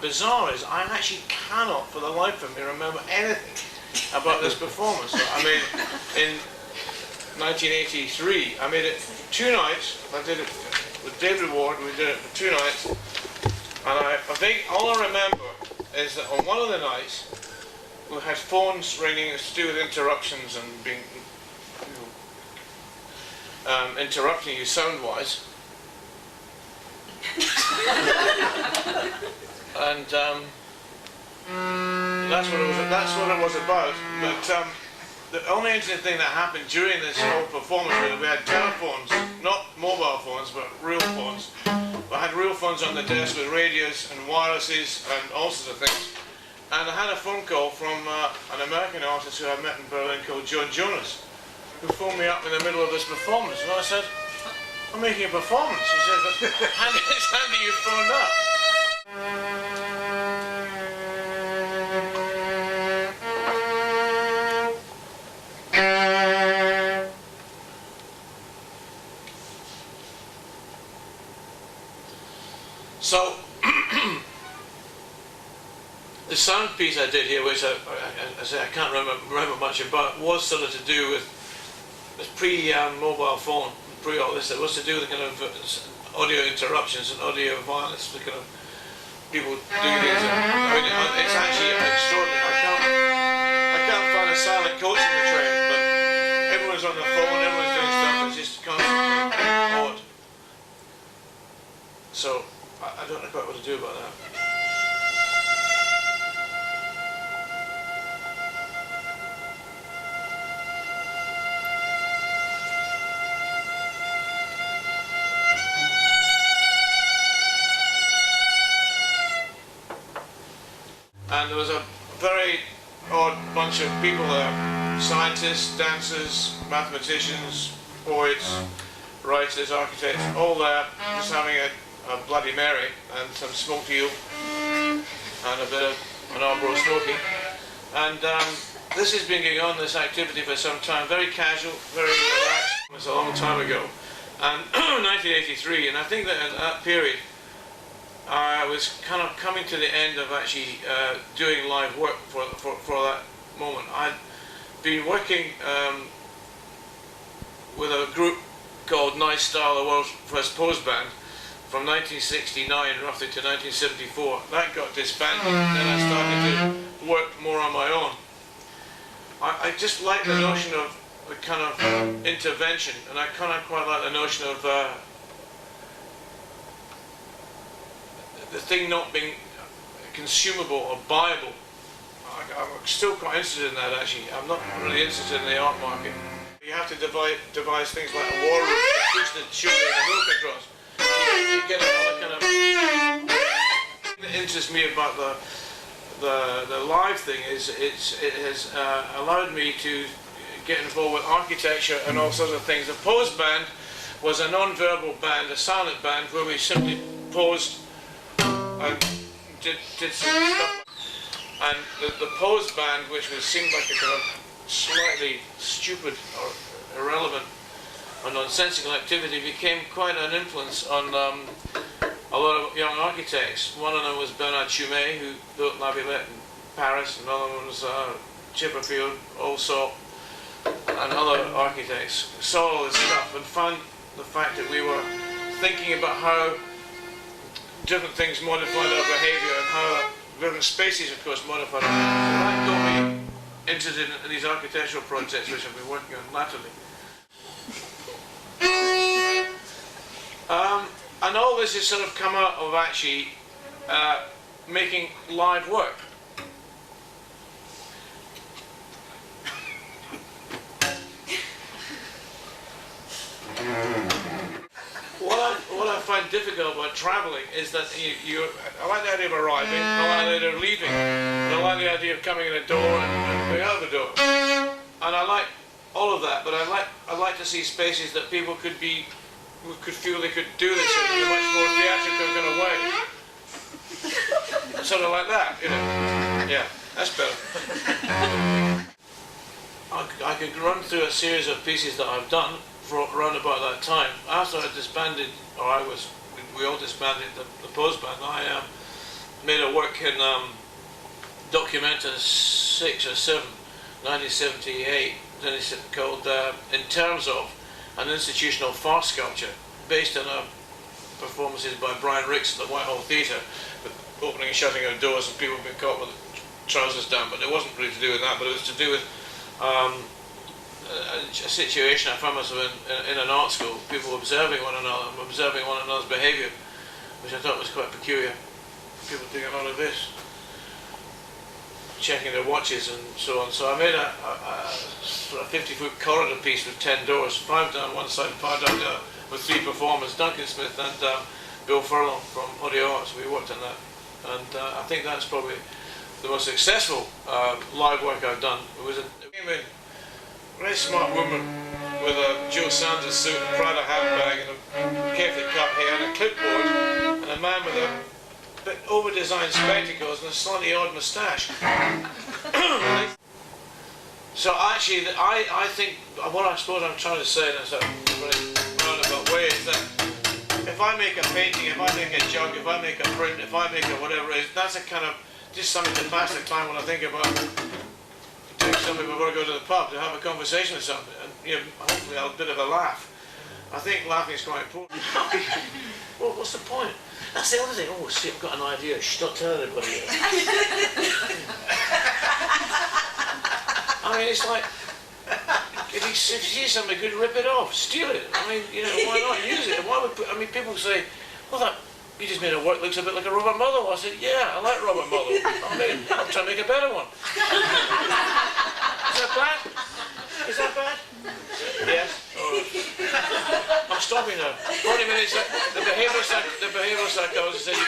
Bizarre is I actually cannot for the life of me remember anything about this performance. I mean, in 1983 I made it 2 nights. I did it with David Ward. We did it for 2 nights, and I think all I remember is that on one of the nights we had phones ringing to do with interruptions and being interrupting you sound wise. And that's what it was about. But the only interesting thing that happened during this whole performance was that we had telephones, not mobile phones, but real phones. We had real phones on the desk with radios and wirelesses and all sorts of things. And I had a phone call from an American artist who I met in Berlin called John Jonas, who phoned me up in the middle of this performance. And I said, "I'm making a performance." He said, "But it's handy you phoned up." So, the sound piece I did here, which I can't remember much about, was sort of to do with this pre-mobile phone, pre all this. It was to do with kind of audio interruptions and audio violence, the kind of people do these. I mean, it's actually extraordinary. I can't find a silent coach in the train, but everyone's on the phone, everyone's doing stuff. It's just constantly odd. So I don't know quite what to do about that. And there was a very odd bunch of people there, scientists, dancers, mathematicians, poets, writers, architects, all there, just having a Bloody Mary and some smoked eel and a bit of an Marlboro smoking. And this has been going on, this activity, for some time, very casual, very relaxed. It was a long time ago, and 1983, and I think that at that period I was kind of coming to the end of actually doing live work for that moment. I'd been working with a group called Nice Style, the world's first pose band, from 1969 roughly to 1974. That got disbanded, and then I started to work more on my own. I just like the notion of a kind of intervention, and I kind of quite like the notion of the thing not being consumable or buyable. I'm still quite interested in that, actually. I'm not really interested in the art market. You have to devise things like a war room to push the sugar and the milk across. You get another kind of... What interests me about the live thing is it has allowed me to get involved with architecture and all sorts of things. The pose band was a non-verbal band, a silent band, where we simply posed and did some stuff. And the pose band, which seemed like a kind of slightly stupid or irrelevant or nonsensical activity, became quite an influence on a lot of young architects. One of them was Bernard Chumé, who built La Villette in Paris. Another one was Chipperfield, also, and other architects. Saw all this stuff and found the fact that we were thinking about how different things modified our behaviour and how different spaces, of course, modified our behaviour. So that got me interested in these architectural projects which I've been working on latterly. And all this has sort of come out of actually making live work. What I find difficult about travelling is that I like the idea of arriving, I like the idea of leaving, and I like the idea of coming in a door and going out the door. And I like all of that, but I like to see spaces that people could feel they could do this in a much more theatrical kind of way. Sort of like that, you know. Yeah, that's better. I could run through a series of pieces that I've done for around about that time. After I disbanded, or we all disbanded the Pose Band, I made a work in Documenta 6 or 7, 1978, called In Terms Of, an institutional fart sculpture, based on performances by Brian Ricks at the Whitehall Theatre, with opening and shutting of doors and people being caught with trousers down, but it wasn't really to do with that, but it was to do with a situation I found myself in an art school, people observing one another's behaviour, which I thought was quite peculiar. People doing a lot of this, checking their watches and so on. So I made a 50-foot corridor piece with 10 doors, 5 down one side, 5 down the other, with 3 performers, Duncan Smith and Bill Furlong from Audio Arts. We worked on that, and I think that's probably the most successful live work I've done. It came in a very smart woman with a Joe Sanders suit and Prada handbag and a carefully cut hair and a clipboard, and a man with a bit over-designed spectacles and a slightly odd moustache. So actually, I think what I suppose I'm trying to say in a sort of roundabout way is that if I make a painting, if I make a jug, if I make a print, if I make a whatever it is, that's a kind of just something to pass the time when I think about doing something before I go to the pub, to have a conversation with somebody, and you know, hopefully have a bit of a laugh. I think laughing is quite important. Well, what's the point? That's the other thing. Oh, see, I've got an idea. Shh, don't tell anybody. I mean, it's like, if you see something good, rip it off, steal it. I mean, you know, why not use it? Why would I mean, people say, well, you just made a work looks a bit like a Robert Muller. I said, yeah, I like Robert Muller. I mean, I'm trying to make a better one. Is that bad? Is that bad? Yes. I'm stopping now. 40 minutes. The behavioural psychologist said you